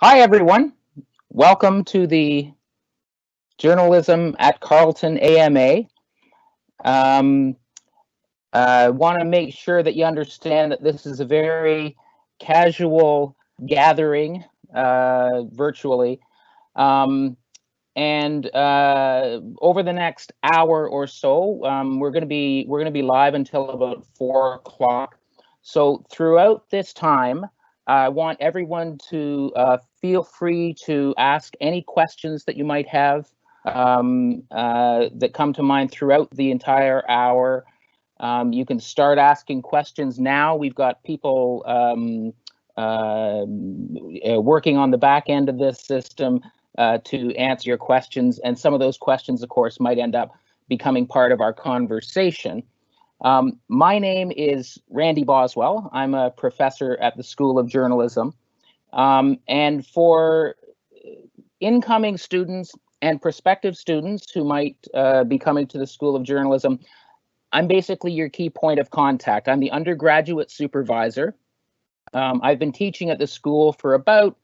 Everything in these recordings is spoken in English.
Hi, everyone. Welcome to the Journalism at Carleton AMA. I want to make sure that you understand that this is a very casual gathering virtually. And over the next hour or so, we're going to be live until about 4 o'clock. So throughout this time, I want everyone to feel free to ask any questions that you might have that come to mind throughout the entire hour. You can start asking questions now. We've got people working on the back end of this system to answer your questions, and some of those questions, of course, might end up becoming part of our conversation. My name is Randy Boswell. I'm a professor at the School of Journalism. And for incoming students and prospective students who might be coming to the School of Journalism, I'm basically your key point of contact. I'm the undergraduate supervisor. I've been teaching at the school for about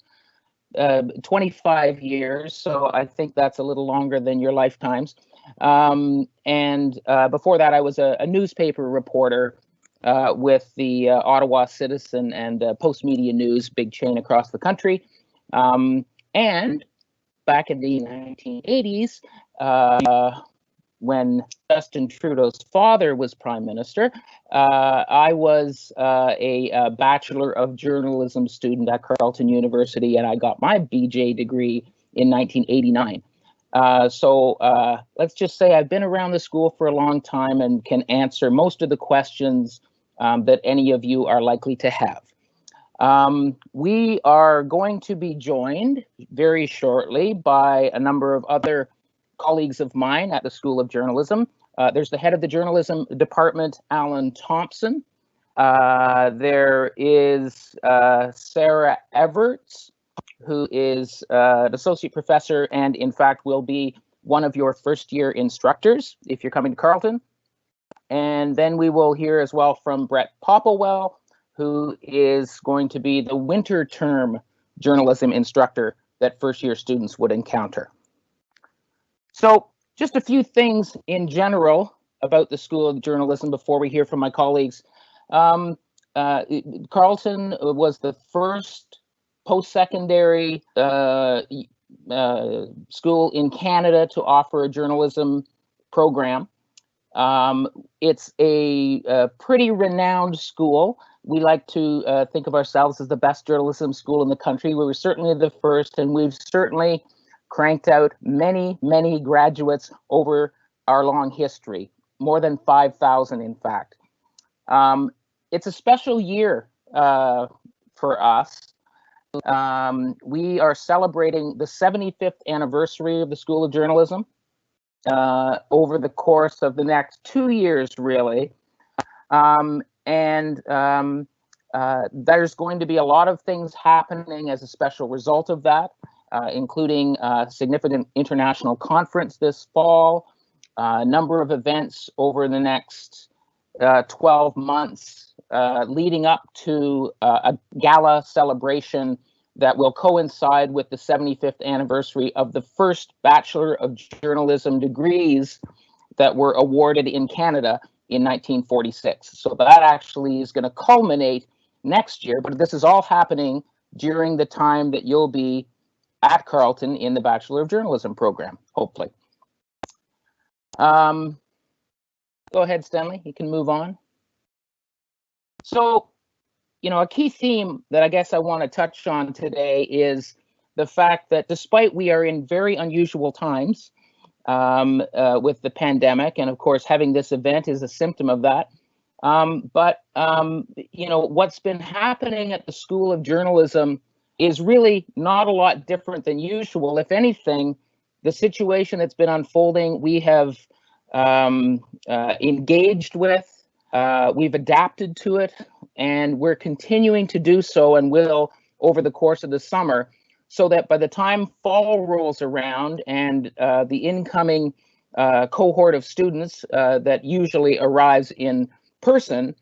25 years, so I think that's a little longer than your lifetimes. And before that, I was a newspaper reporter with the Ottawa Citizen and Post Media News, big chain across the country. And back in the 1980s, when Justin Trudeau's father was Prime Minister, I was a Bachelor of Journalism student at Carleton University, and I got my BJ degree in 1989. So let's just say I've been around the school for a long time and can answer most of the questions that any of you are likely to have. We are going to be joined very shortly by a number of other colleagues of mine at the School of Journalism. There's the head of the journalism department, Alan Thompson. There is Sarah Everett, who is an associate professor and in fact will be one of your first year instructors if you're coming to Carleton. And then we will hear as well from Brett Popplewell, who is going to be the winter term journalism instructor that first year students would encounter. So just a few things in general about the School of Journalism before we hear from my colleagues. Carleton was the first post-secondary school in Canada to offer a journalism program. It's a pretty renowned school. We like to think of ourselves as the best journalism school in the country. We were certainly the first, and we've certainly cranked out many, many graduates over our long history, more than 5,000, in fact. It's a special year for us. We are celebrating the 75th anniversary of the School of Journalism over the course of the next 2 years, really. There's going to be a lot of things happening as a special result of that. Including a significant international conference this fall, a number of events over the next 12 months leading up to a gala celebration that will coincide with the 75th anniversary of the first Bachelor of Journalism degrees that were awarded in Canada in 1946. So that actually is going to culminate next year, but this is all happening during the time that you'll be at Carleton in the Bachelor of Journalism program, hopefully. Go ahead, Stanley, you can move on. So, a key theme that I guess I want to touch on today is the fact that despite we are in very unusual times with the pandemic, and of course having this event is a symptom of that, but what's been happening at the School of Journalism is really not a lot different than usual. If anything, the situation that's been unfolding, we have engaged with, we've adapted to it, and we're continuing to do so and will over the course of the summer, so that by the time fall rolls around and the incoming cohort of students that usually arrives in person,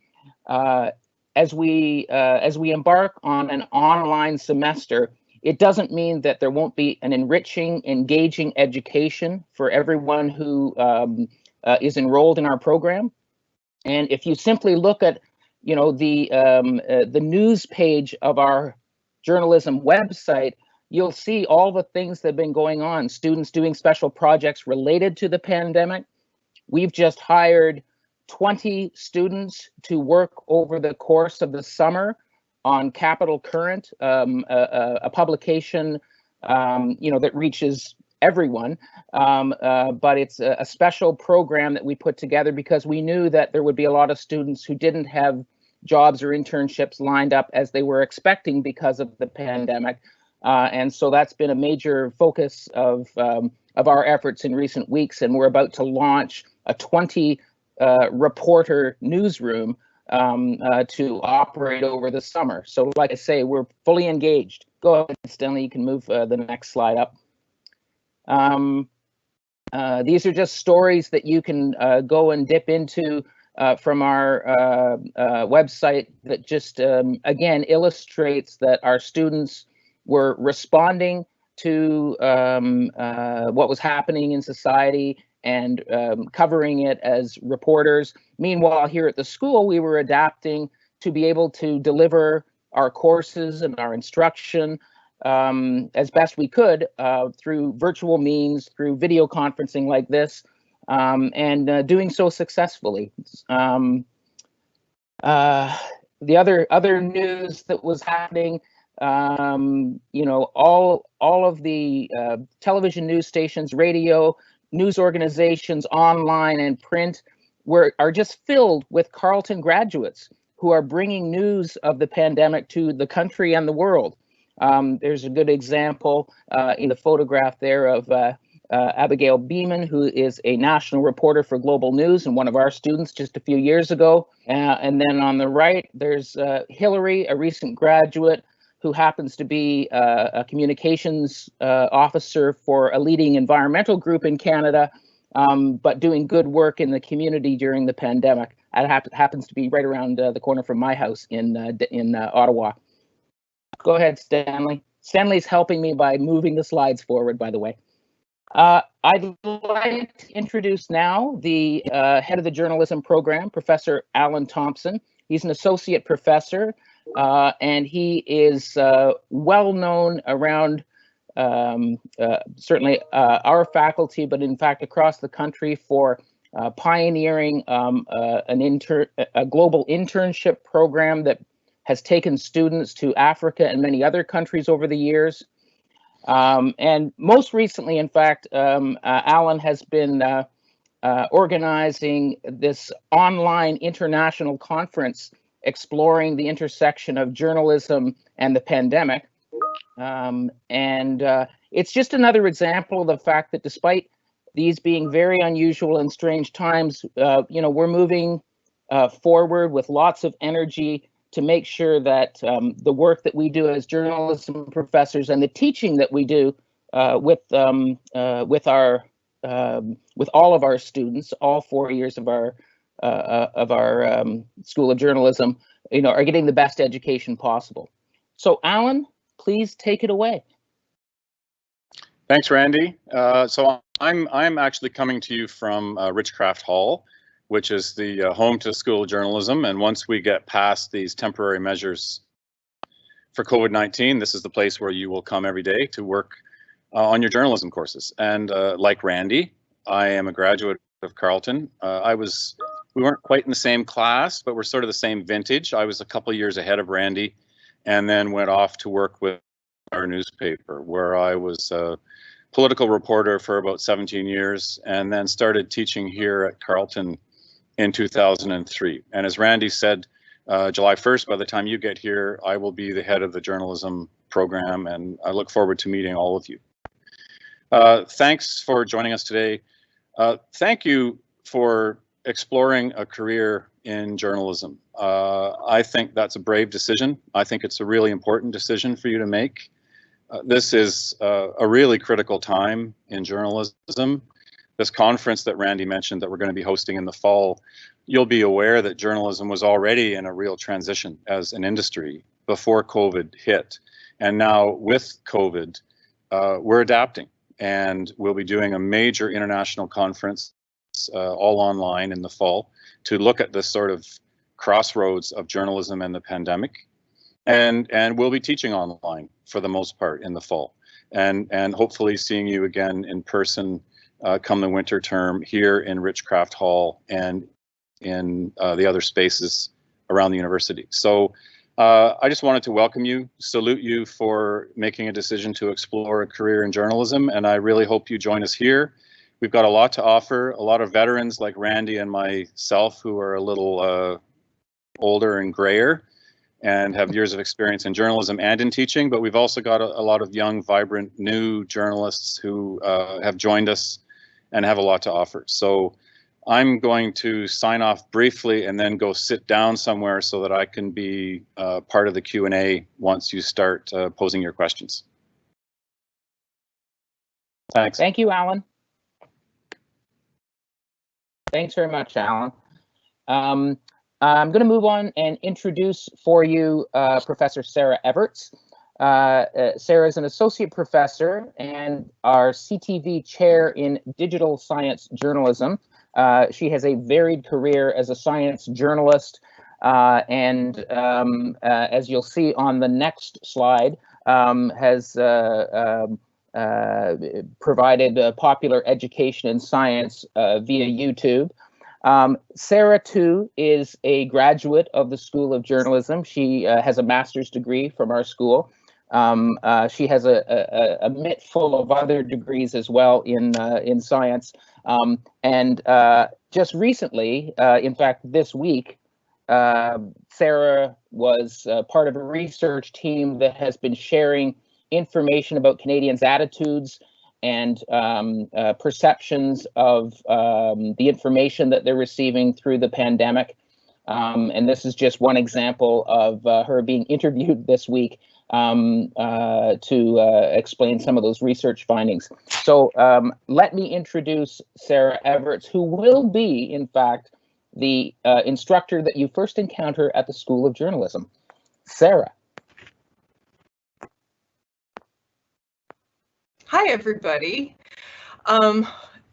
as we embark on an online semester, It doesn't mean that there won't be an enriching, engaging education for everyone who is enrolled in our program. And if you simply look at, the news page of our journalism website, you'll see all the things that have been going on. Students doing special projects related to the pandemic. We've just hired 20 students to work over the course of the summer on Capital Current, a publication, that reaches everyone, but it's a special program that we put together because we knew that there would be a lot of students who didn't have jobs or internships lined up as they were expecting because of the pandemic. And so that's been a major focus of our efforts in recent weeks, and we're about to launch a 20 reporter newsroom to operate over the summer. So like I say, we're fully engaged. Go ahead, Stanley, you can move the next slide up. These are just stories that you can go and dip into from our website that just, again, illustrates that our students were responding to what was happening in society and covering it as reporters. Meanwhile, here at the school, we were adapting to be able to deliver our courses and our instruction as best we could through virtual means, through video conferencing like this, and doing so successfully. The other news that was happening, all of the television news stations, radio, news organizations, online and print are just filled with Carleton graduates who are bringing news of the pandemic to the country and the world. There's a good example in the photograph there of Abigail Beeman, who is a national reporter for Global News and one of our students just a few years ago. And then on the right, there's Hillary, a recent graduate who happens to be a communications officer for a leading environmental group in Canada, but doing good work in the community during the pandemic. It happens to be right around the corner from my house in Ottawa. Go ahead, Stanley. Stanley's helping me by moving the slides forward, by the way. I'd like to introduce now the head of the journalism program, Professor Alan Thompson. He's an associate professor, and he is well known around certainly our faculty, but in fact across the country for pioneering a global internship program that has taken students to Africa and many other countries over the years. And most recently, in fact, Alan has been organizing this online international conference exploring the intersection of journalism and the pandemic. It's just another example of the fact that despite these being very unusual and strange times, we're moving forward with lots of energy to make sure that the work that we do as journalism professors and the teaching that we do with all of our students, all 4 years of our School of Journalism, are getting the best education possible. So, Alan, please take it away. Thanks, Randy. So I'm actually coming to you from Richcraft Hall, which is the home to the School of Journalism. And once we get past these temporary measures for COVID-19, this is the place where you will come every day to work on your journalism courses. And like Randy, I am a graduate of Carleton. We weren't quite in the same class, but we're sort of the same vintage. I was a couple of years ahead of Randy, and then went off to work with our newspaper, where I was a political reporter for about 17 years, and then started teaching here at Carleton in 2003. And as Randy said, July 1st, by the time you get here, I will be the head of the journalism program, and I look forward to meeting all of you. Thanks for joining us today. Thank you for exploring a career in journalism. I think that's a brave decision. I think it's a really important decision for you to make. This is a really critical time in journalism. This conference that Randy mentioned that we're going to be hosting in the fall, you'll be aware that journalism was already in a real transition as an industry before COVID hit. And now with COVID, we're adapting, and we'll be doing a major international conference all online in the fall to look at this sort of crossroads of journalism and the pandemic. And we'll be teaching online for the most part in the fall, and hopefully seeing you again in person come the winter term here in Richcraft Hall and in the other spaces around the university. So I just wanted to welcome you, salute you for making a decision to explore a career in journalism, and I really hope you join us here. We've got a lot to offer, a lot of veterans like Randy and myself who are a little older and grayer and have years of experience in journalism and in teaching, but we've also got a lot of young, vibrant, new journalists who have joined us and have a lot to offer. So I'm going to sign off briefly and then go sit down somewhere so that I can be part of the Q&A once you start posing your questions. Thanks. Thank you, Alan. Thanks very much, Alan. I'm going to move on and introduce for you Professor Sarah Everett. Sarah is an associate professor and our CTV chair in digital science journalism. She has a varied career as a science journalist, and as you'll see on the next slide, has provided popular education in science via YouTube. Sarah, too, is a graduate of the School of Journalism. She has a master's degree from our school. She has a mitt full of other degrees as well in science. And just recently, in fact, this week, Sarah was part of a research team that has been sharing information about Canadians' attitudes and perceptions of the information that they're receiving through the pandemic. And this is just one example of her being interviewed this week to explain some of those research findings. So let me introduce Sarah Everett, who will be, in fact, the instructor that you first encounter at the School of Journalism. Sarah. Hi, everybody.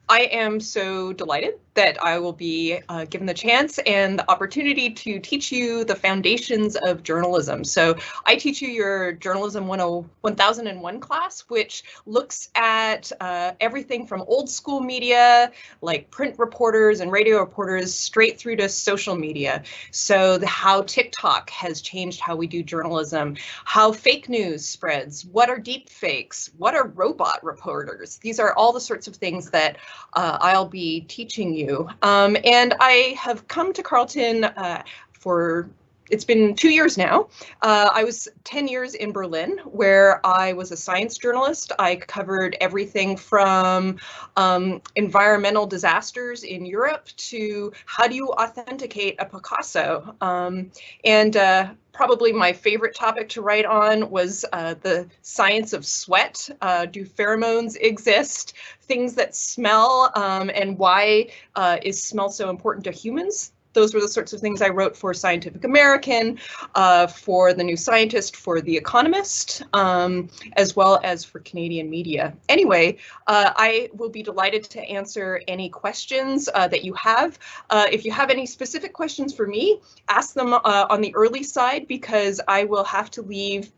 I am so delighted that I will be given the chance and the opportunity to teach you the foundations of journalism. So I teach you your Journalism 1001 class, which looks at everything from old school media, like print reporters and radio reporters, straight through to social media. So how TikTok has changed how we do journalism, how fake news spreads, what are deep fakes, what are robot reporters. These are all the sorts of things that I'll be teaching you. And I have come to Carleton it's been 2 years now. I was 10 years in Berlin, where I was a science journalist. I covered everything from environmental disasters in Europe to how do you authenticate a Picasso. Probably my favorite topic to write on was the science of sweat. Do pheromones exist? Things that smell, and why is smell so important to humans? Those were the sorts of things I wrote for Scientific American, for The New Scientist, for The Economist, as well as for Canadian media. Anyway, I will be delighted to answer any questions that you have. If you have any specific questions for me, ask them on the early side, because I will have to leave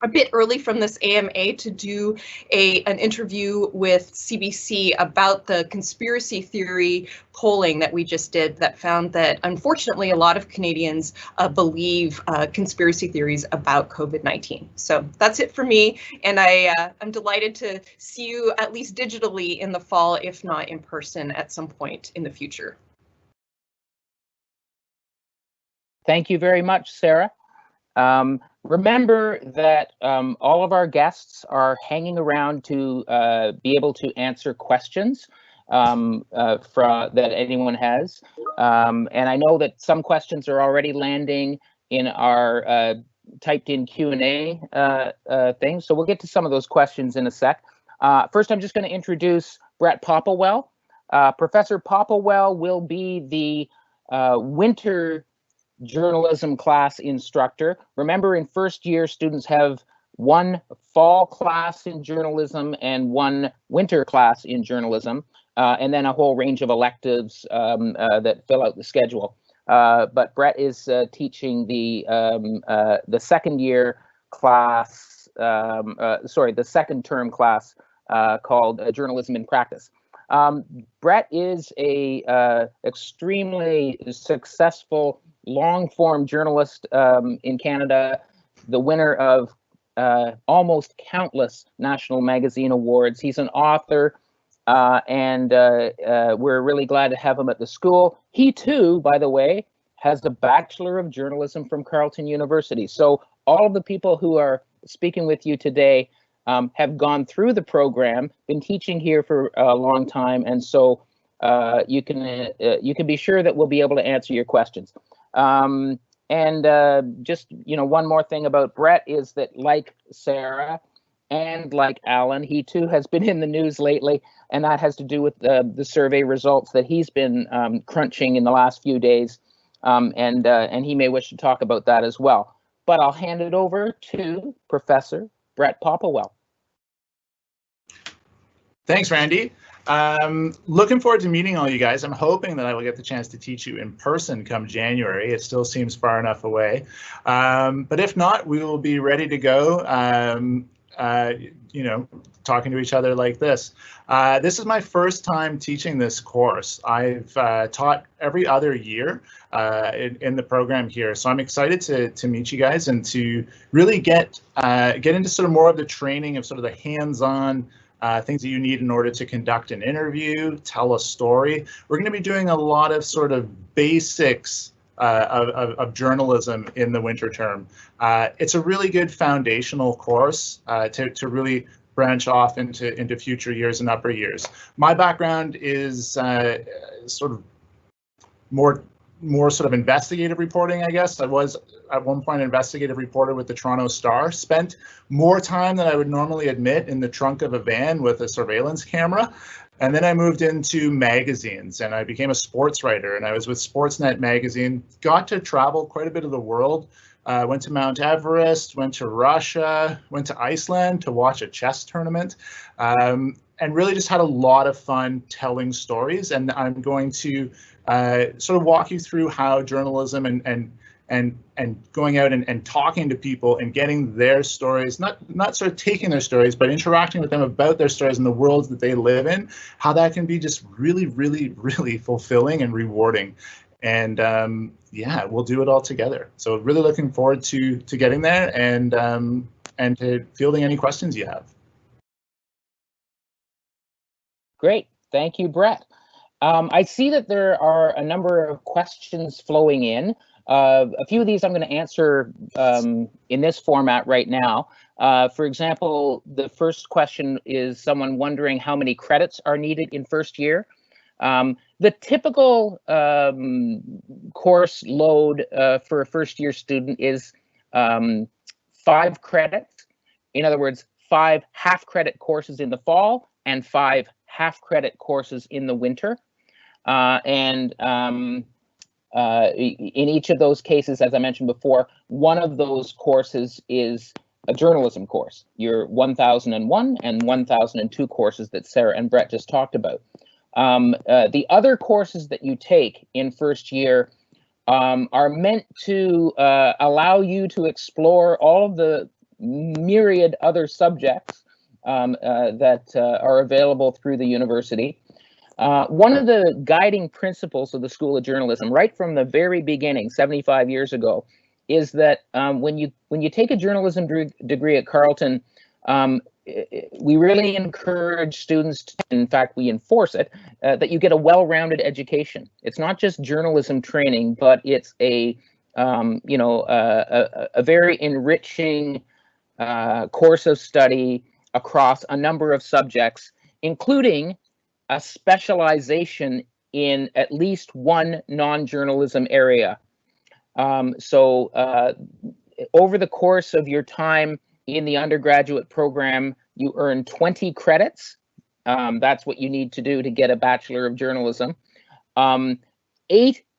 a bit early from this AMA to do an interview with CBC about the conspiracy theory polling that we just did that found that, unfortunately, a lot of Canadians believe conspiracy theories about COVID-19. So that's it for me, and I'm delighted to see you at least digitally in the fall, if not in person at some point in the future. Thank you very much, Sarah. Remember that all of our guests are hanging around to be able to answer questions that anyone has. And I know that some questions are already landing in our typed in Q&A thing. So we'll get to some of those questions in a sec. First, I'm just going to introduce Brett Popplewell. Professor Popplewell will be the winter journalism class instructor. Remember, in first year, students have one fall class in journalism and one winter class in journalism, and then a whole range of electives that fill out the schedule. But Brett is teaching the second year class, the second term class called Journalism in Practice. Brett is a extremely successful long-form journalist in Canada, the winner of almost countless national magazine awards. He's an author, and we're really glad to have him at the school. He too, by the way, has a Bachelor of Journalism from Carleton University. So all of the people who are speaking with you today have gone through the program, been teaching here for a long time, and so you can be sure that we'll be able to answer your questions. Just one more thing about Brett is that, like Sarah and like Alan, he too has been in the news lately, and that has to do with the survey results that he's been crunching in the last few days, and he may wish to talk about that as well. But I'll hand it over to Professor Brett Popplewell. Thanks, Randy. Looking forward to meeting all you guys. I'm hoping that I will get the chance to teach you in person come January. It still seems far enough away. But if not, we will be ready to go, talking to each other like this. This is my first time teaching this course. I've taught every other year in the program here. So I'm excited to meet you guys and to really get into sort of more of the training of sort of the hands-on things that you need in order to conduct an interview, tell a story. We're going to be doing a lot of sort of basics of journalism in the winter term. It's a really good foundational course to really branch off into future years and upper years. My background is sort of more sort of investigative reporting, I guess. I was at one point an investigative reporter with the Toronto Star, spent more time than I would normally admit in the trunk of a van with a surveillance camera. And then I moved into magazines and I became a sports writer, and I was with Sportsnet magazine, got to travel quite a bit of the world. Went to Mount Everest, went to Russia, went to Iceland to watch a chess tournament, and really just had a lot of fun telling stories. And I'm going to sort of walk you through how journalism and going out and talking to people and getting their stories, not sort of taking their stories, but interacting with them about their stories and the worlds that they live in, how that can be just really, really, really fulfilling and rewarding. And yeah, we'll do it all together. So really looking forward to getting there and to fielding any questions you have. Great, thank you, Brett. I see that there are a number of questions flowing in. A few of these I'm going to answer in this format right now. For example, the first question is someone wondering how many credits are needed in first year. The typical course load for a first year student is 5 credits. In other words, 5 half-credit courses in the fall and 5 half-credit courses in the winter. In each of those cases, as I mentioned before, one of those courses is a journalism course, your 1001 and 1002 courses that Sarah and Brett just talked about. The other courses that you take in first year are meant to allow you to explore all of the myriad other subjects that are available through the university. One of the guiding principles of the School of Journalism, right from the very beginning, 75 years ago, is that when you take a journalism degree at Carleton, we really encourage students, in fact, we enforce it, that you get a well-rounded education. It's not just journalism training, but it's a very enriching course of study across a number of subjects, including a specialization in at least one non-journalism area. So over the course of your time in the undergraduate program, you earn 20 credits. That's what you need to do to get a Bachelor of Journalism. 8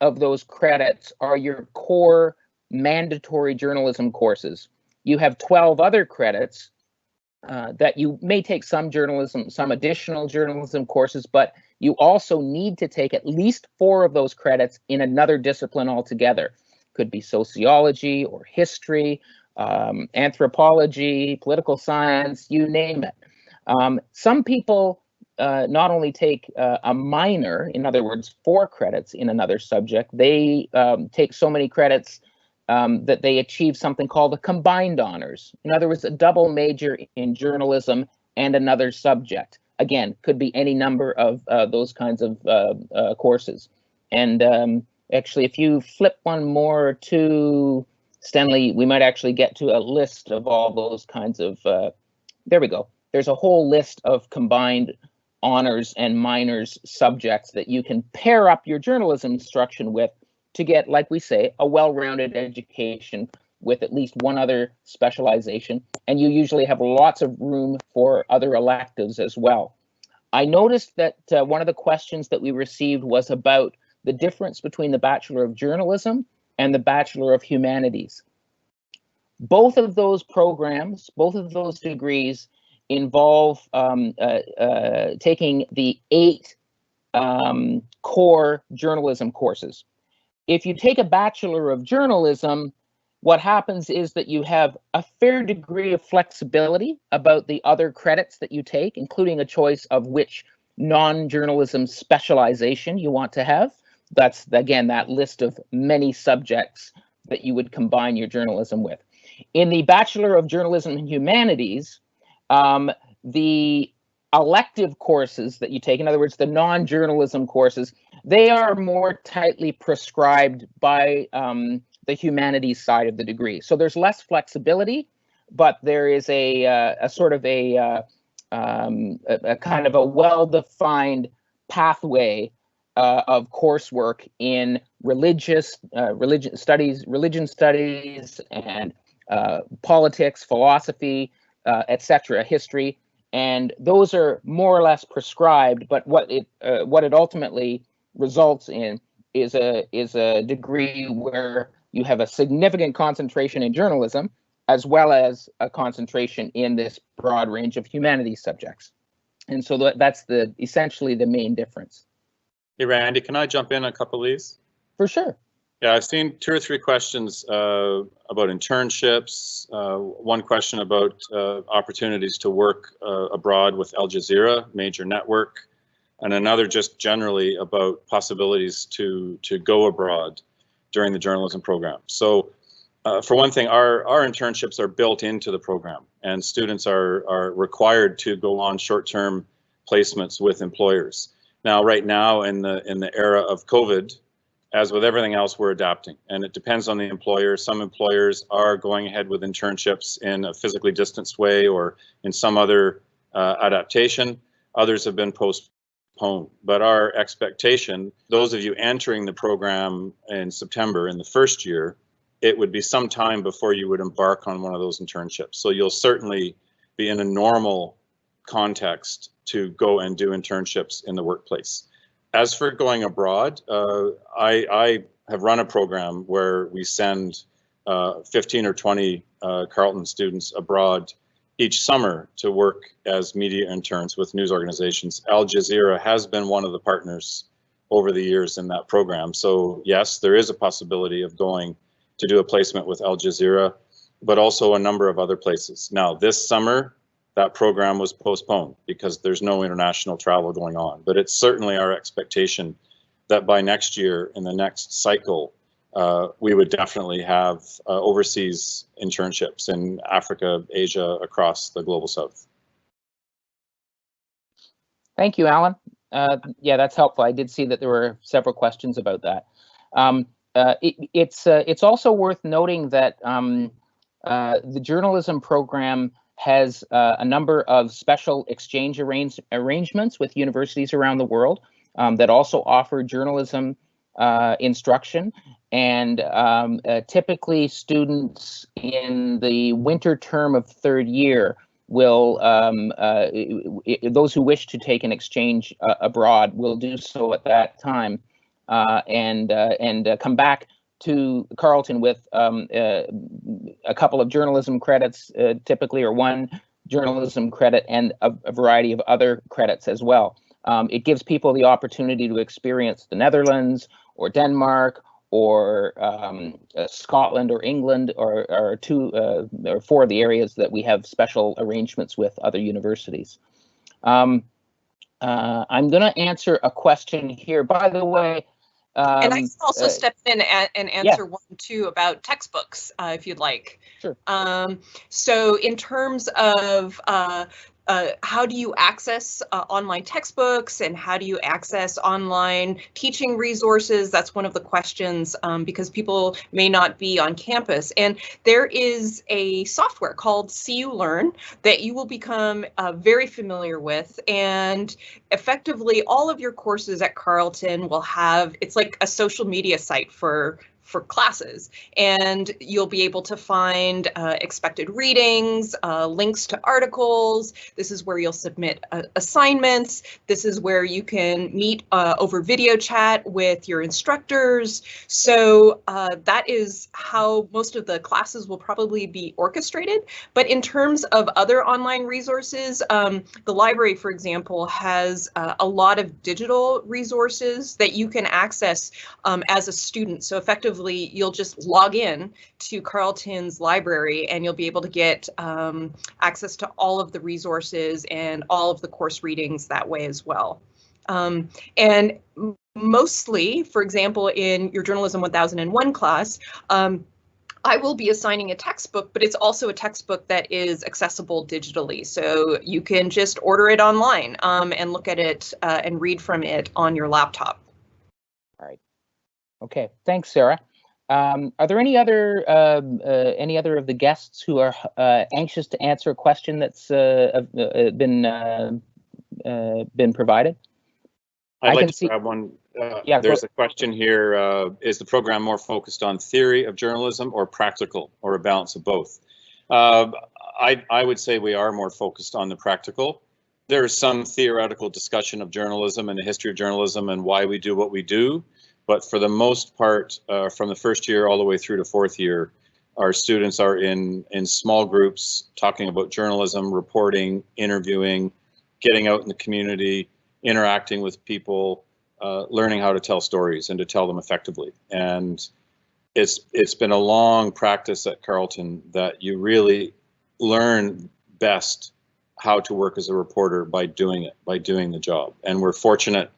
of those credits are your core mandatory journalism courses. you have 12 other credits that you may take some journalism, some additional journalism courses, but you also need to take at least 4 of those credits in another discipline altogether. Could be sociology or history, anthropology, political science, you name it. Some people not only take a minor, in other words, 4 credits in another subject, they take so many credits that they achieve something called a combined honors. In other words, a double major in journalism and another subject. Again, could be any number of those kinds of courses. And actually, if you flip one more to Stanley, we might actually get to a list of all those kinds of, there we go. There's a whole list of combined honors and minors subjects that you can pair up your journalism instruction with to get, like we say, a well-rounded education with at least one other specialization. And you usually have lots of room for other electives as well. I noticed that one of the questions that we received was about the difference between the Bachelor of Journalism and the Bachelor of Humanities. Both of those programs, both of those degrees involve taking the 8 core journalism courses. If you take a Bachelor of Journalism, what happens is that you have a fair degree of flexibility about the other credits that you take, including a choice of which non-journalism specialization you want to have. That's, again, that list of many subjects that you would combine your journalism with. In the Bachelor of Journalism and Humanities, the elective courses that you take, in other words, the non-journalism courses, they are more tightly prescribed by the humanities side of the degree. So there's less flexibility, but there is a sort of a kind of a well-defined pathway of coursework in religion studies, and politics, philosophy, etc., history, and those are more or less prescribed. But what it ultimately results in is a degree where you have a significant concentration in journalism, as well as a concentration in this broad range of humanities subjects. And so that's essentially the main difference. Hey, Randy, can I jump in a couple of these? For sure. Yeah, I've seen 2 or 3 questions about internships. One question about opportunities to work abroad with Al Jazeera, major network, and another just generally about possibilities to go abroad during the journalism program. So for one thing, our internships are built into the program, and students are required to go on short-term placements with employers. Now, right now in the era of COVID, as with everything else, we're adapting, and it depends on the employer. Some employers are going ahead with internships in a physically distanced way or in some other adaptation. Others have been postponed. But our expectation, those of you entering the program in September in the first year, it would be some time before you would embark on one of those internships. So you'll certainly be in a normal context to go and do internships in the workplace. As for going abroad, I have run a program where we send 15 or 20 Carleton students abroad each summer to work as media interns with news organizations. Al Jazeera has been one of the partners over the years in that program. So yes, there is a possibility of going to do a placement with Al Jazeera, but also a number of other places. Now, this summer, that program was postponed because there's no international travel going on. But it's certainly our expectation that by next year, in the next cycle, we would definitely have overseas internships in Africa, Asia, across the global south. Thank you, Alan. Yeah, that's helpful. I did see that there were several questions about that. It's also worth noting that the journalism program has a number of special exchange arrangements with universities around the world that also offer journalism instruction. And typically students in the winter term of 3rd year will, those who wish to take an exchange abroad will do so at that time and come back to Carleton with a couple of journalism credits, typically, or one journalism credit and a variety of other credits as well. It gives people the opportunity to experience the Netherlands or Denmark or Scotland or England, or two or four of the areas that we have special arrangements with other universities. I'm going to answer a question here. By the way, and I can also step in and answer one too about textbooks, if you'd like. Sure. So in terms of how do you access online textbooks, and how do you access online teaching resources? That's one of the questions, because people may not be on campus. And there is a software called CU Learn that you will become very familiar with. And effectively, all of your courses at Carleton will have, it's like a social media site for classes, and you'll be able to find expected readings, links to articles. This is where you'll submit assignments. This is where you can meet over video chat with your instructors. So that is how most of the classes will probably be orchestrated. But in terms of other online resources, the library, for example, has a lot of digital resources that you can access as a student. So effectively, you'll just log in to Carleton's library and you'll be able to get access to all of the resources and all of the course readings that way as well. And mostly, for example, in your Journalism 1001 class, I will be assigning a textbook, but it's also a textbook that is accessible digitally. So you can just order it online and look at it and read from it on your laptop. All right. Okay, thanks, Sarah. Are there any other of the guests who are anxious to answer a question that's been provided? I'd like to grab one. Yeah, there's a question here. Is the program more focused on theory of journalism or practical, or a balance of both? I would say we are more focused on the practical. There is some theoretical discussion of journalism and the history of journalism and why we do what we do. But for the most part, from the first year all the way through to fourth year, our students are in small groups talking about journalism, reporting, interviewing, getting out in the community, interacting with people, learning how to tell stories and to tell them effectively. And it's been a long practice at Carleton that you really learn best how to work as a reporter by doing it, by doing the job. And we're fortunate,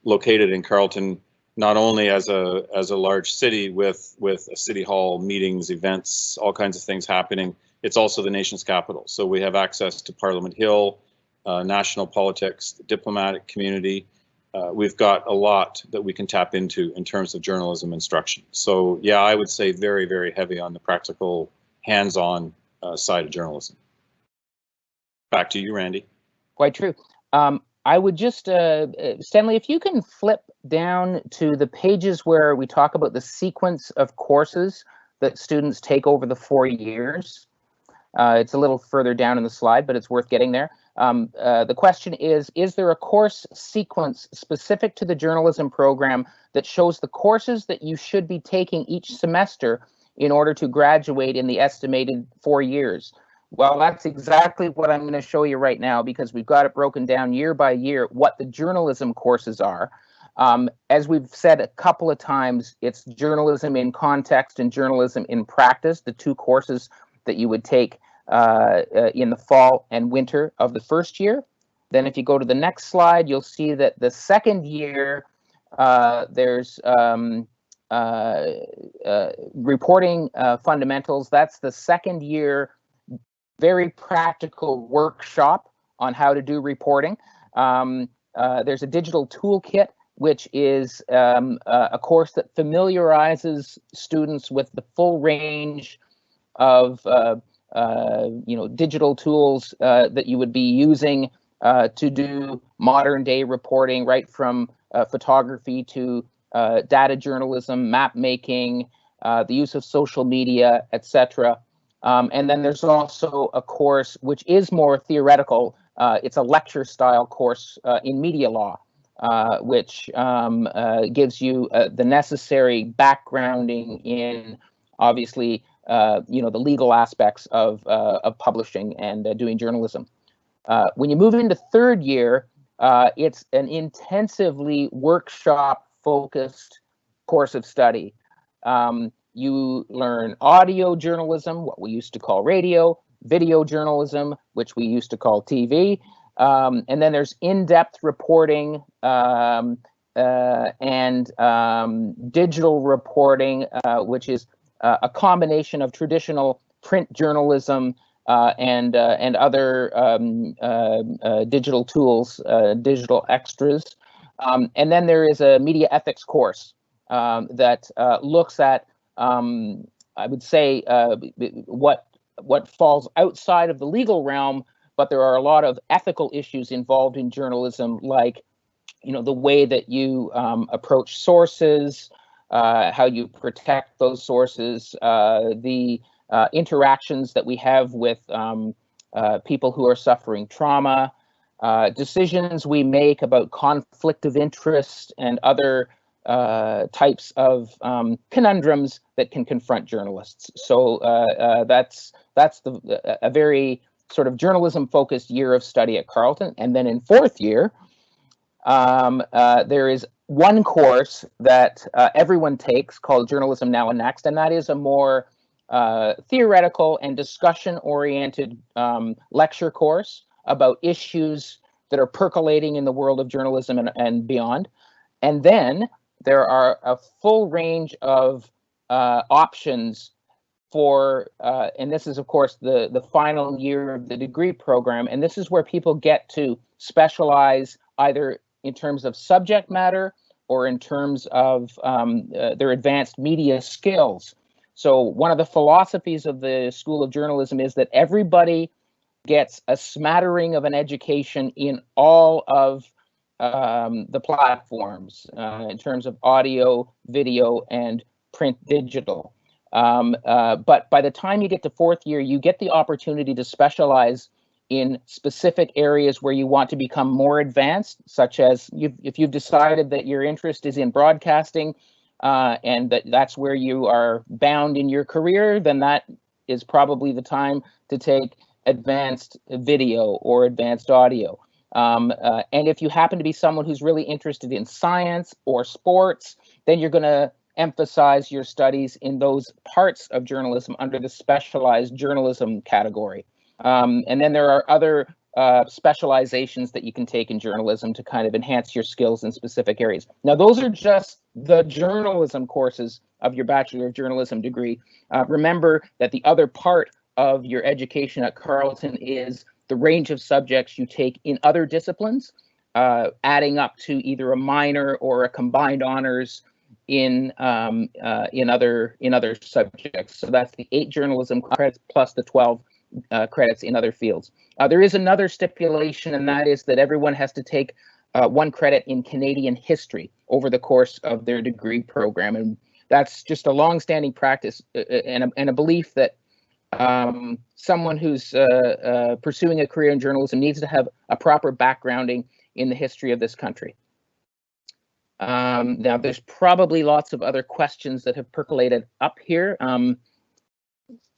located in Carleton, not only as a large city with a city hall, meetings, events, all kinds of things happening, it's also the nation's capital. So we have access to Parliament Hill, national politics, the diplomatic community. We've got a lot that we can tap into in terms of journalism instruction. So yeah, I would say very, very heavy on the practical, hands-on side of journalism. Back to you, Randy. Quite true. I would just, Stanley, if you can flip down to the pages where we talk about the sequence of courses that students take over the 4 years. It's a little further down in the slide, but it's worth getting there. The question is there a course sequence specific to the journalism program that shows the courses that you should be taking each semester in order to graduate in the estimated 4 years? Well, that's exactly what I'm going to show you right now, because we've got it broken down year by year what the journalism courses are. As we've said a couple of times, it's journalism in context and journalism in practice, the two courses that you would take in the fall and winter of the first year. Then if you go to the next slide, you'll see that the second year, there's reporting fundamentals. That's the second year, very practical workshop on how to do reporting. There's a digital toolkit, which is a course that familiarizes students with the full range of digital tools that you would be using to do modern day reporting, right from photography to data journalism, map making, the use of social media, etc. And then there's also a course which is more theoretical. It's a lecture style course in media law, which gives you the necessary backgrounding in, obviously, the legal aspects of publishing and doing journalism. When you move into third year, it's an intensively workshop-focused course of study. You learn audio journalism, what we used to call radio, video journalism, which we used to call TV, and then there's in-depth reporting and digital reporting, which is a combination of traditional print journalism and other digital tools, digital extras. And then there is a media ethics course that looks at, I would say, what falls outside of the legal realm, but there are a lot of ethical issues involved in journalism, like, the way that you approach sources, how you protect those sources, the interactions that we have with people who are suffering trauma, decisions we make about conflict of interest and other types of conundrums that can confront journalists. So that's a very sort of journalism-focused year of study at Carleton. And then in fourth year, there is one course that everyone takes called Journalism Now and Next, and that is a more theoretical and discussion-oriented lecture course about issues that are percolating in the world of journalism and beyond. And then there are a full range of options for, and this is, of course, the final year of the degree program, and this is where people get to specialize either in terms of subject matter or in terms of their advanced media skills. So one of the philosophies of the School of Journalism is that everybody gets a smattering of an education in all of the platforms in terms of audio, video, and print digital. But by the time you get to fourth year, you get the opportunity to specialize in specific areas where you want to become more advanced, such as if you've decided that your interest is in broadcasting and that's where you are bound in your career, then that is probably the time to take advanced video or advanced audio. And if you happen to be someone who's really interested in science or sports, then you're going to emphasize your studies in those parts of journalism under the specialized journalism category. And then there are other specializations that you can take in journalism to kind of enhance your skills in specific areas. Now, those are just the journalism courses of your Bachelor of Journalism degree. Remember that the other part of your education at Carleton is the range of subjects you take in other disciplines, adding up to either a minor or a combined honors in other subjects. So that's the 8 journalism credits plus the 12 credits in other fields. There is another stipulation, and that is that everyone has to take 1 credit in Canadian history over the course of their degree program, and that's just a long-standing practice and a belief that someone who's pursuing a career in journalism needs to have a proper backgrounding in the history of this country. Now, there's probably lots of other questions that have percolated up here.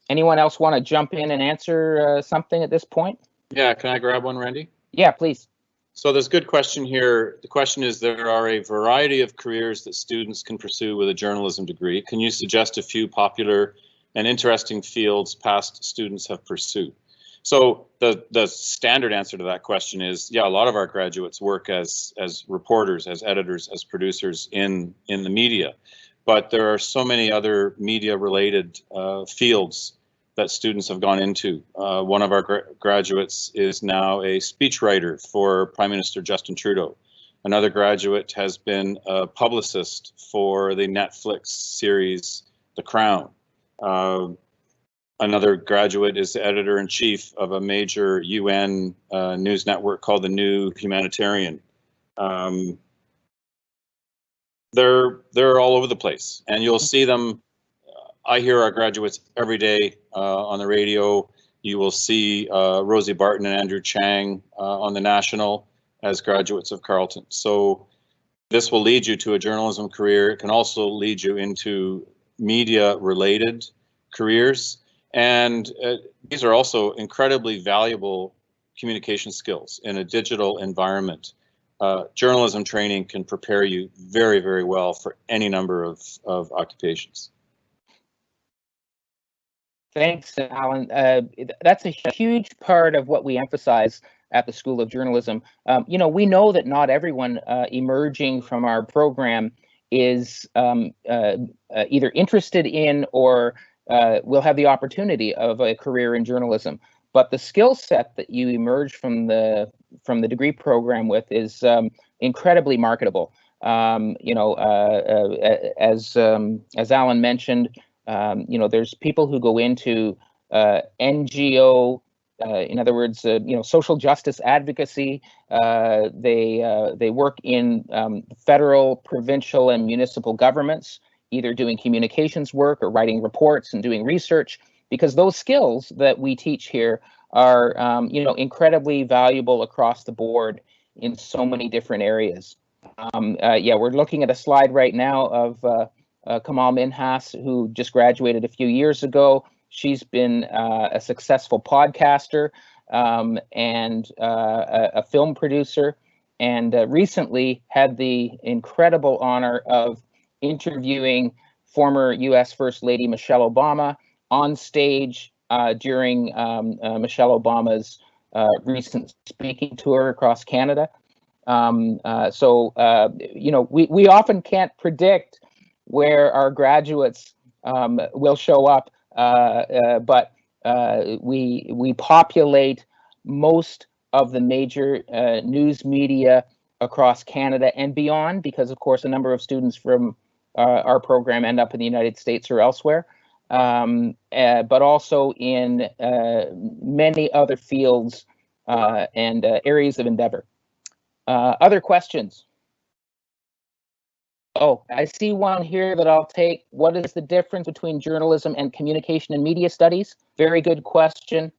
Anyone else want to jump in and answer something at this point? Yeah, can I grab one, Randy? Yeah, please. So there's a good question here. The question is, there are a variety of careers that students can pursue with a journalism degree. Can you suggest a few popular and interesting fields past students have pursued? So the standard answer to that question is, yeah, a lot of our graduates work as reporters, as editors, as producers in the media. But there are so many other media-related fields that students have gone into. One of our graduates is now a speechwriter for Prime Minister Justin Trudeau. Another graduate has been a publicist for the Netflix series The Crown. Another graduate is the editor-in-chief of a major UN news network called the New Humanitarian. They're all over the place, and you'll see them. I hear our graduates every day on the radio. You will see Rosie Barton and Andrew Chang on the National, as graduates of Carleton. So this will lead you to a journalism career. It can also lead you into media-related careers. And these are also incredibly valuable communication skills in a digital environment. Journalism training can prepare you very, very well for any number of occupations. Thanks, Alan. That's a huge part of what we emphasize at the School of Journalism. You know, we know that not everyone emerging from our program is either interested in or will have the opportunity of a career in journalism. But the skill set that you emerge from the degree program with is incredibly marketable. You know, as Alan mentioned, you know, there's people who go into NGO, in other words, you know, social justice advocacy. They work in federal, provincial, and municipal governments, either doing communications work or writing reports and doing research, because those skills that we teach here are, you know, incredibly valuable across the board in so many different areas. Yeah, we're looking at a slide right now of Kamal Minhas, who just graduated a few years ago. She's been a successful podcaster and a film producer, and recently had the incredible honor of interviewing former U.S. First Lady Michelle Obama on stage during Michelle Obama's recent speaking tour across Canada. So, you know, we often can't predict where our graduates will show up, but we populate most of the major news media across Canada and beyond, because of course a number of students from our program end up in the United States or elsewhere, but also in many other fields and areas of endeavor. Other questions? Oh, I see one here that I'll take. What is the difference between journalism and communication and media studies? Very good question.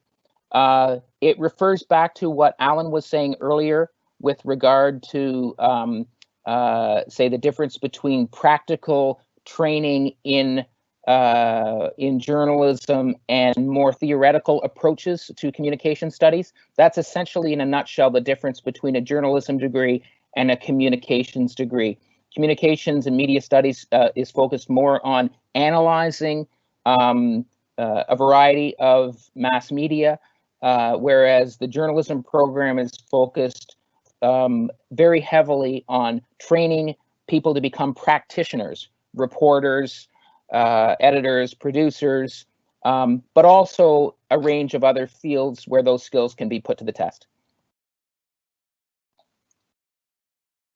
It refers back to what Alan was saying earlier with regard to, say, the difference between practical training in journalism and more theoretical approaches to communication studies. That's essentially, in a nutshell, the difference between a journalism degree and a communications degree. Communications and media studies is focused more on analyzing a variety of mass media, whereas the journalism program is focused very heavily on training people to become practitioners, reporters, editors, producers, but also a range of other fields where those skills can be put to the test.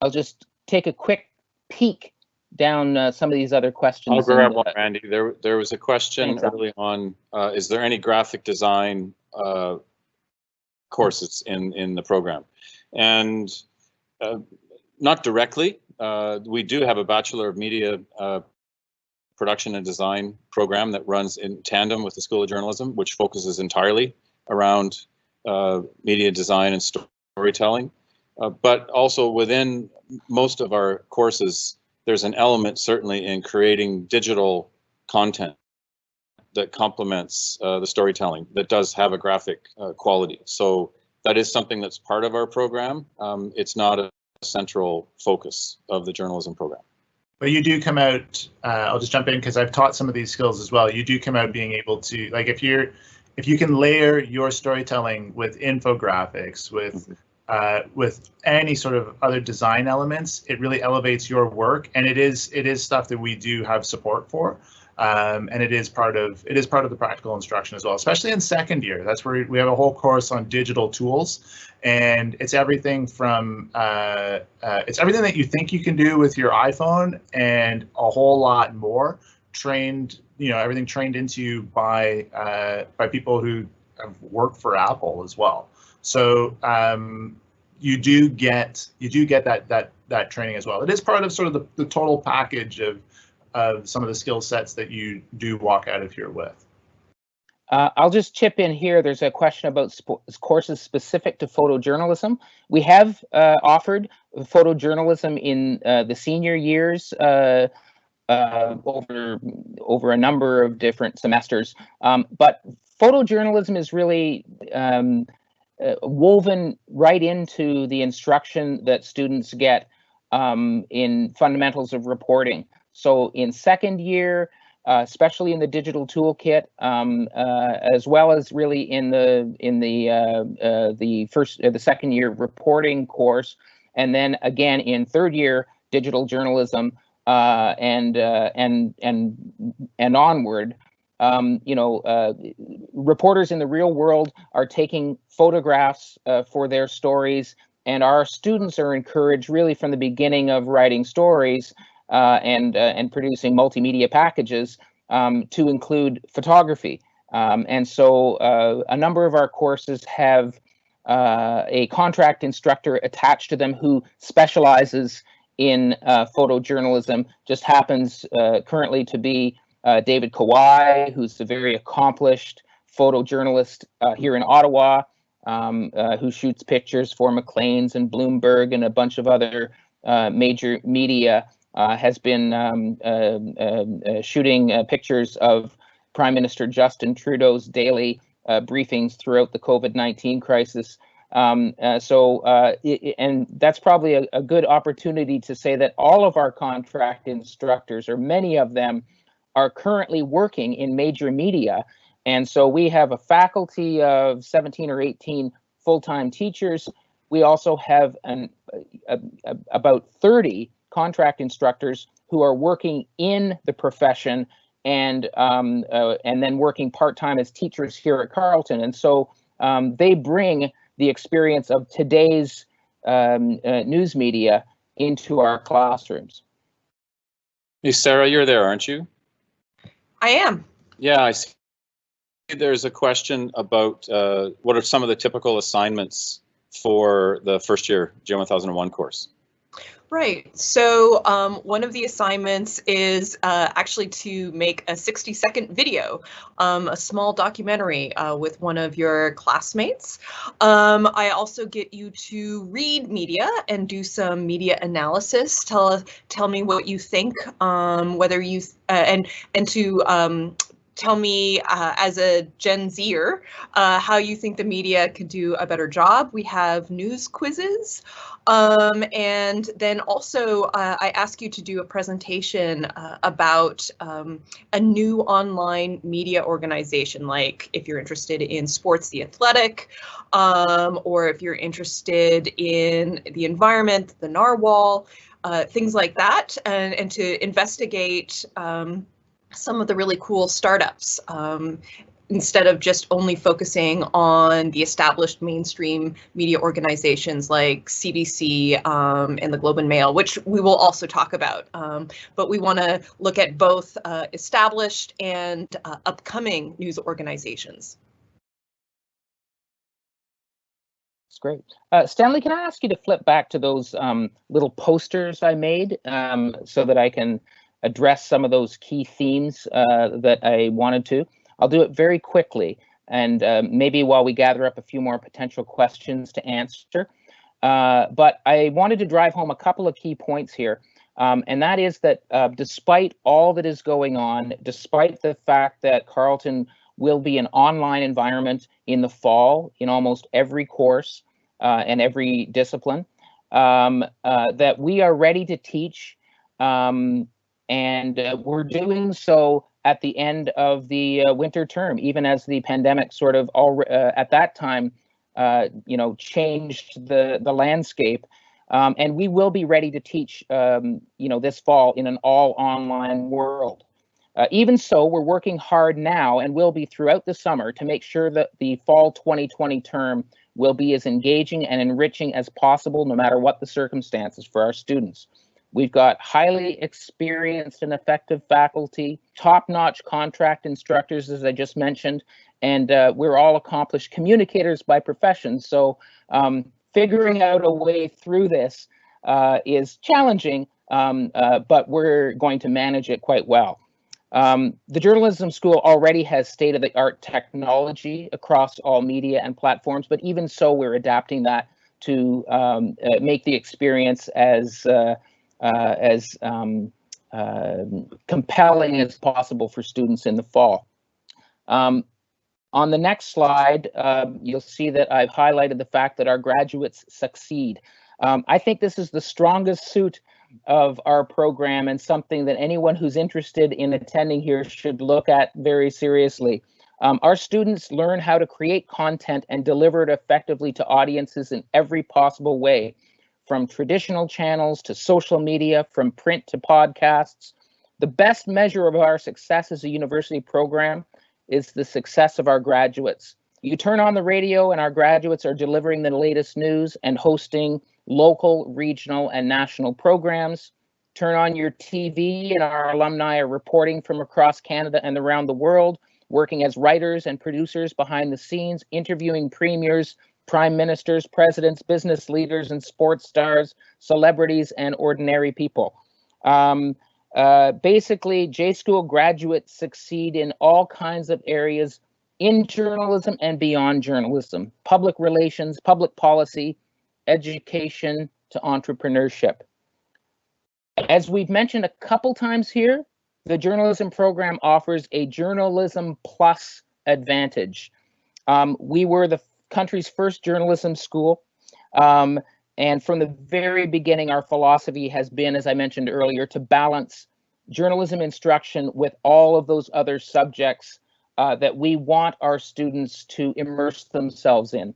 I'll just take a quick peek down some of these other questions. I'll grab one, Randy. There was a question early on. Is there any graphic design courses in the program? And not directly. We do have a Bachelor of Media Production and Design program that runs in tandem with the School of Journalism, which focuses entirely around media design and storytelling. But also within most of our courses, there's an element certainly in creating digital content that complements the storytelling that does have a graphic quality. So that is something that's part of our program. It's not a central focus of the journalism program. But you do come out, I'll just jump in because I've taught some of these skills as well. You do come out being able to, like, if you can layer your storytelling with infographics, with any sort of other design elements, it really elevates your work, and it is stuff that we do have support for, and it is part of the practical instruction as well, especially in second year. That's where we have a whole course on digital tools, and it's everything from it's everything that you think you can do with your iPhone and a whole lot more, trained, you know, everything trained into you by people who have worked for Apple as well. So you do get that training as well. It is part of sort of the total package of some of the skill sets that you do walk out of here with. I'll just chip in here. There's a question about courses specific to photojournalism. We have offered photojournalism in the senior years over a number of different semesters, but photojournalism is really woven right into the instruction that students get in fundamentals of reporting. So in second year, especially in the digital toolkit, as well as really in the second year reporting course, and then again in third year digital journalism and onward. Reporters in the real world are taking photographs for their stories, and our students are encouraged really from the beginning of writing stories and producing multimedia packages to include photography. And so a number of our courses have a contract instructor attached to them who specializes in photojournalism. Just happens currently to be David Kawai, who's a very accomplished photojournalist here in Ottawa, who shoots pictures for Maclean's and Bloomberg and a bunch of other major media, has been shooting pictures of Prime Minister Justin Trudeau's daily briefings throughout the COVID-19 crisis. And that's probably a good opportunity to say that all of our contract instructors, or many of them, are currently working in major media. And so we have a faculty of 17 or 18 full-time teachers. We also have about 30 contract instructors who are working in the profession and then working part-time as teachers here at Carleton. And so they bring the experience of today's news media into our classrooms. Hey, Sarah, you're there, aren't you? I am. Yeah, I see. There's a question about what are some of the typical assignments for the first year GM 1001 course? Right. So one of the assignments is actually to make a 60-second video, a small documentary with one of your classmates. I also get you to read media and do some media analysis. Tell me what you think, whether you and to tell me as a Gen Zer how you think the media could do a better job. We have news quizzes. And then also I ask you to do a presentation about a new online media organization, like if you're interested in Sports the Athletic, or if you're interested in the environment, the Narwhal, things like that, and to investigate some of the really cool startups, instead of just only focusing on the established mainstream media organizations like CBC and the Globe and Mail, which we will also talk about. But we want to look at both established and upcoming news organizations. That's great. Stanley, can I ask you to flip back to those little posters I made so that I can address some of those key themes that I wanted to? I'll do it very quickly, and maybe while we gather up a few more potential questions to answer. But I wanted to drive home a couple of key points here, and that is that despite all that is going on, despite the fact that Carleton will be an online environment in the fall in almost every course and every discipline, that we are ready to teach, and we're doing so at the end of the winter term, even as the pandemic sort of at that time, changed the landscape. And we will be ready to teach, this fall in an all online world. Even so, we're working hard now and will be throughout the summer to make sure that the fall 2020 term will be as engaging and enriching as possible, no matter what the circumstances for our students. We've got highly experienced and effective faculty, top-notch contract instructors, as I just mentioned, and we're all accomplished communicators by profession. So figuring out a way through this is challenging, but we're going to manage it quite well. The journalism school already has state-of-the-art technology across all media and platforms, but even so, we're adapting that to make the experience as compelling as possible for students in the fall. On the next slide, you'll see that I've highlighted the fact that our graduates succeed. I think this is the strongest suit of our program and something that anyone who's interested in attending here should look at very seriously. Our students learn how to create content and deliver it effectively to audiences in every possible way, from traditional channels to social media, from print to podcasts. The best measure of our success as a university program is the success of our graduates. You turn on the radio and our graduates are delivering the latest news and hosting local, regional, and national programs. Turn on your TV and our alumni are reporting from across Canada and around the world, working as writers and producers behind the scenes, interviewing premiers, prime ministers, presidents, business leaders, and sports stars, celebrities, and ordinary people. Basically, J-School graduates succeed in all kinds of areas in journalism and beyond journalism: public relations, public policy, education to entrepreneurship. As we've mentioned a couple times here, the journalism program offers a journalism plus advantage. We were the country's first journalism school. And from the very beginning, our philosophy has been, as I mentioned earlier, to balance journalism instruction with all of those other subjects that we want our students to immerse themselves in.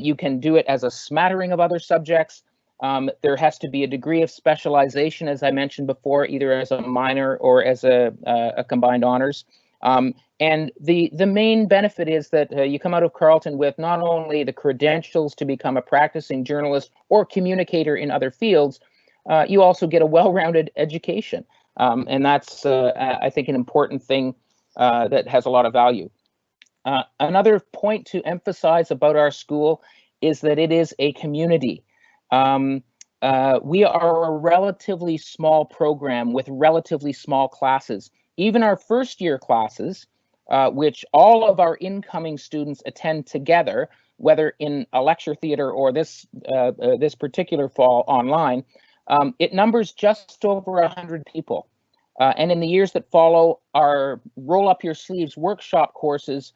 You can do it as a smattering of other subjects. There has to be a degree of specialization, as I mentioned before, either as a minor or as a combined honors. And the main benefit is that you come out of Carleton with not only the credentials to become a practicing journalist or communicator in other fields, you also get a well-rounded education. And that's, I think, an important thing that has a lot of value. Another point to emphasize about our school is that it is a community. We are a relatively small program with relatively small classes. Even our first year classes, which all of our incoming students attend together, whether in a lecture theater or this particular fall online, it numbers just over 100 people. And in the years that follow, our roll up your sleeves workshop courses,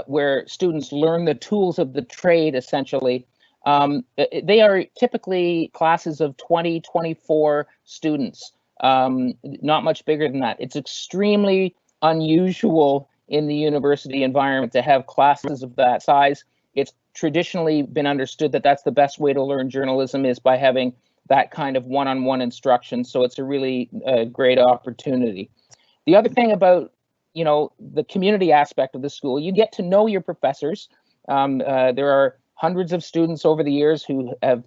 where students learn the tools of the trade, essentially, they are typically classes of 20, 24 students, not much bigger than that. It's extremely unusual in the university environment to have classes of that size. It's traditionally been understood that that's the best way to learn journalism, is by having that kind of one-on-one instruction. So it's a really great opportunity. The other thing about, the community aspect of the school, you get to know your professors. There are hundreds of students over the years who have,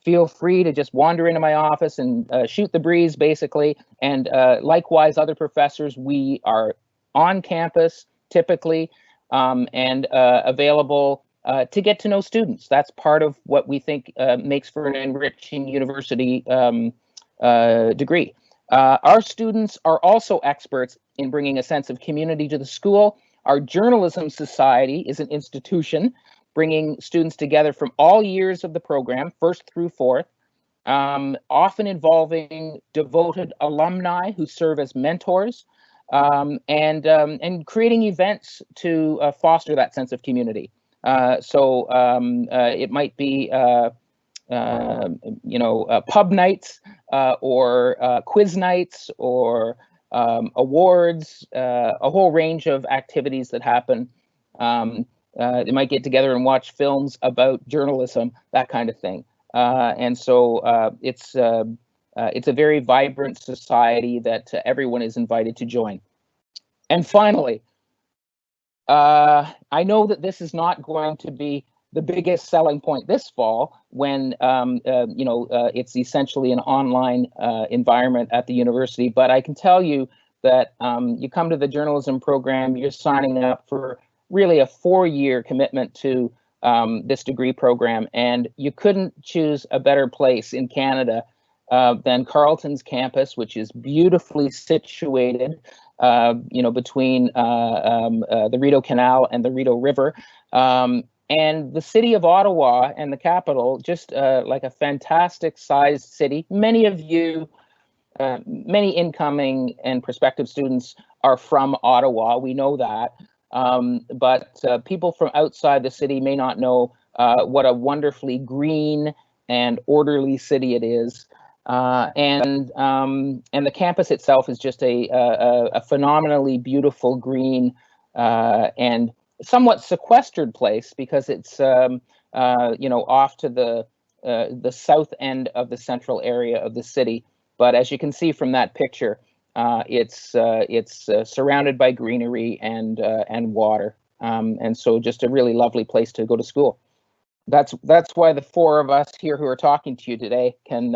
feel free to just wander into my office and shoot the breeze, basically. And likewise, other professors, we are on campus typically and available to get to know students. That's part of what we think makes for an enriching university degree. Our students are also experts in bringing a sense of community to the school. Our journalism society is an institution bringing students together from all years of the program, first through fourth, often involving devoted alumni who serve as mentors, and creating events to foster that sense of community. So it might be, pub nights or quiz nights or awards, a whole range of activities that happen. They might get together and watch films about journalism, that kind of thing. And so it's a very vibrant society that everyone is invited to join. And finally, I know that this is not going to be the biggest selling point this fall when, it's essentially an online environment at the university. But I can tell you that you come to the journalism program, you're signing up for really a 4-year commitment to this degree program. And you couldn't choose a better place in Canada than Carleton's campus, which is beautifully situated, between the Rideau Canal and the Rideau River. And the city of Ottawa and the capital, just like a fantastic sized city. Many of you, many incoming and prospective students are from Ottawa. We know that. But people from outside the city may not know what a wonderfully green and orderly city it is. And the campus itself is just a phenomenally beautiful green and somewhat sequestered place, because it's off to the south end of the central area of the city. But as you can see from that picture, it's surrounded by greenery and water, and so just a really lovely place to go to school. That's why the four of us here who are talking to you today can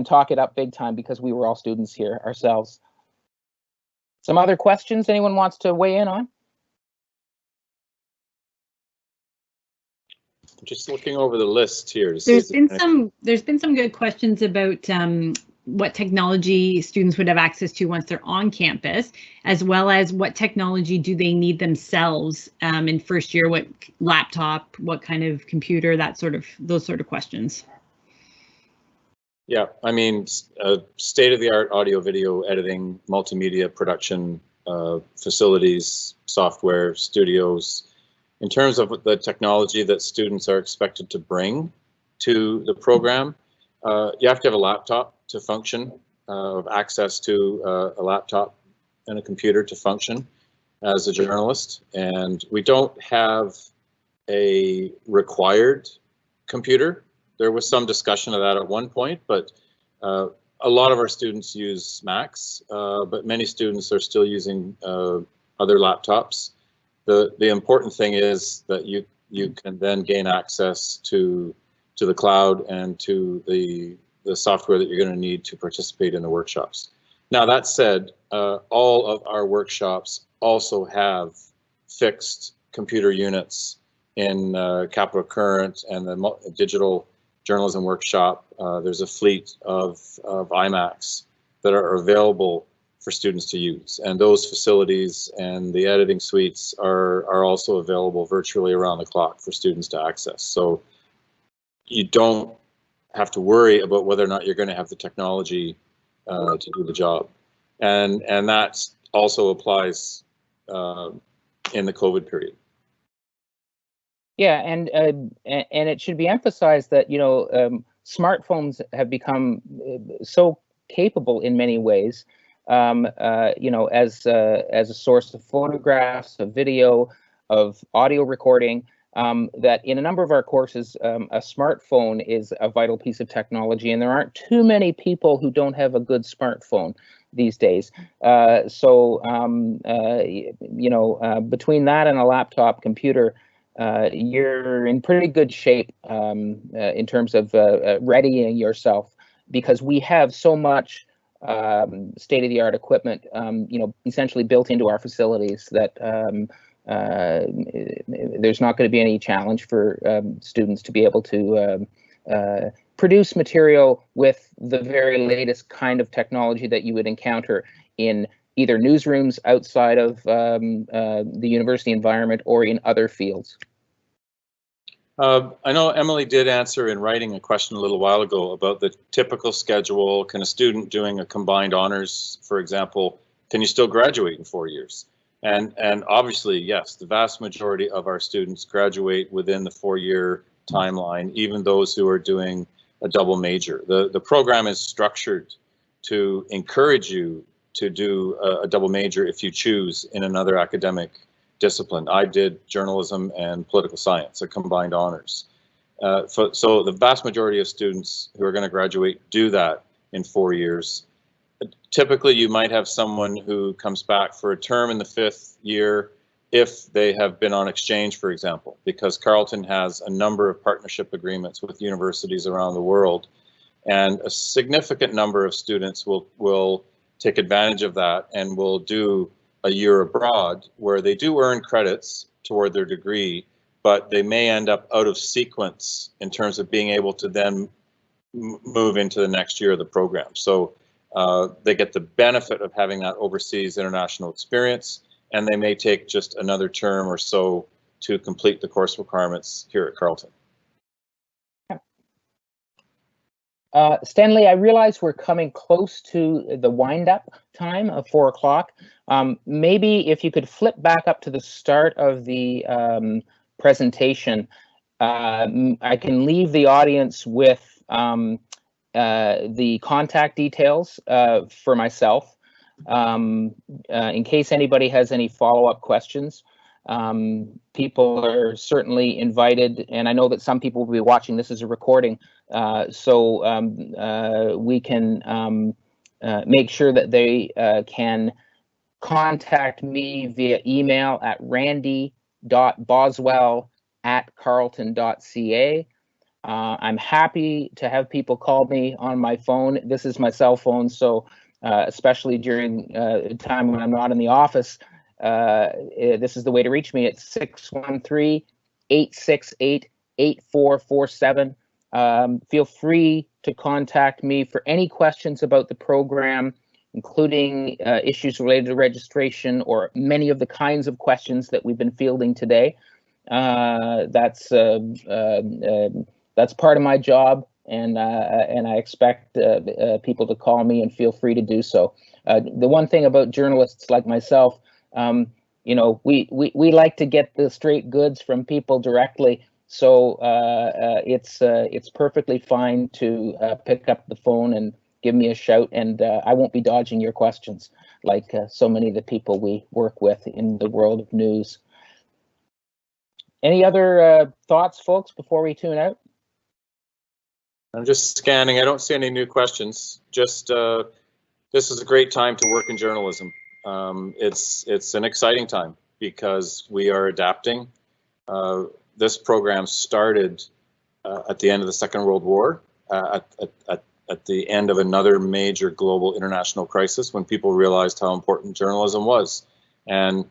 talk it up big time, because we were all students here ourselves. Some other questions anyone wants to weigh in on? Just looking over the list here. There's been some good questions about what technology students would have access to once they're on campus, as well as what technology do they need themselves in first year, what laptop, what kind of computer, those sort of questions. Yeah, I mean, state-of-the-art audio, video editing, multimedia production facilities, software, studios. In terms of the technology that students are expected to bring to the program, you have to have a laptop to function, access to a laptop and a computer to function as a journalist. And we don't have a required computer. There was some discussion of that at one point, but a lot of our students use Macs, but many students are still using other laptops. The important thing is that you can then gain access to the cloud and to the software that you're going to need to participate in the workshops. Now, that said, all of our workshops also have fixed computer units in Capital Current and the digital journalism workshop. There's a fleet of iMacs that are available for students to use, and those facilities and the editing suites are also available virtually around the clock for students to access. So you don't have to worry about whether or not you're going to have the technology to do the job, and that also applies in the COVID period. Yeah, and it should be emphasized that smartphones have become so capable in many ways. As a source of photographs, of video, of audio recording, that in a number of our courses, a smartphone is a vital piece of technology, and there aren't too many people who don't have a good smartphone these days. Between that and a laptop computer, you're in pretty good shape in terms of readying yourself, because we have so much state-of-the-art equipment, essentially built into our facilities, that there's not going to be any challenge for students to be able to produce material with the very latest kind of technology that you would encounter in either newsrooms outside of the university environment or in other fields. I know Emily did answer in writing a question a little while ago about the typical schedule. Can a student doing a combined honors, for example, can you still graduate in 4 years? And obviously, yes, the vast majority of our students graduate within the 4-year timeline, even those who are doing a double major. The program is structured to encourage you to do a double major if you choose in another academic discipline. I did journalism and political science, a combined honors. So the vast majority of students who are going to graduate do that in 4 years. Typically, you might have someone who comes back for a term in the 5th year if they have been on exchange, for example, because Carleton has a number of partnership agreements with universities around the world, and a significant number of students will take advantage of that and will do a year abroad where they do earn credits toward their degree, but they may end up out of sequence in terms of being able to then move into the next year of the program. So they get the benefit of having that overseas international experience, and they may take just another term or so to complete the course requirements here at Carleton. Stanley, I realize we're coming close to the wind-up time of 4 o'clock. Maybe if you could flip back up to the start of the presentation, I can leave the audience with the contact details for myself in case anybody has any follow-up questions. People are certainly invited, and I know that some people will be watching this as a recording, so we can make sure that they can contact me via email at randy.boswell@carleton.ca. I'm happy to have people call me on my phone. This is my cell phone, so especially during a time when I'm not in the office, this is the way to reach me. It's 613-868-8447. Feel free to contact me for any questions about the program, including issues related to registration or many of the kinds of questions that we've been fielding today. That's part of my job, and I expect people to call me, and feel free to do so. The one thing about journalists like myself, you know, we like to get the straight goods from people directly. So it's perfectly fine to pick up the phone and give me a shout, and I won't be dodging your questions like so many of the people we work with in the world of news. Any other thoughts, folks, before we tune out? I'm just scanning. I don't see any new questions. Just this is a great time to work in journalism. It's an exciting time because we are adapting. This program started at the end of the Second World War, at the end of another major global international crisis, when people realized how important journalism was. And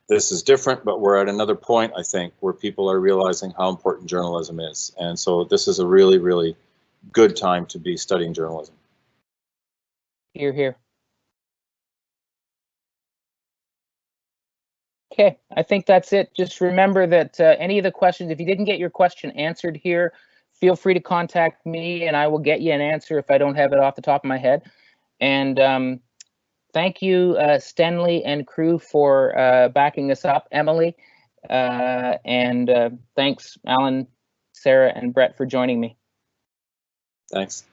this is different, but we're at another point, I think, where people are realizing how important journalism is. And so this is a really, really good time to be studying journalism. Hear, hear. Okay, I think that's it. Just remember that any of the questions, if you didn't get your question answered here, feel free to contact me and I will get you an answer if I don't have it off the top of my head. And thank you, Stanley and crew, for backing us up, Emily. And thanks, Alan, Sarah, and Brett for joining me. Thanks.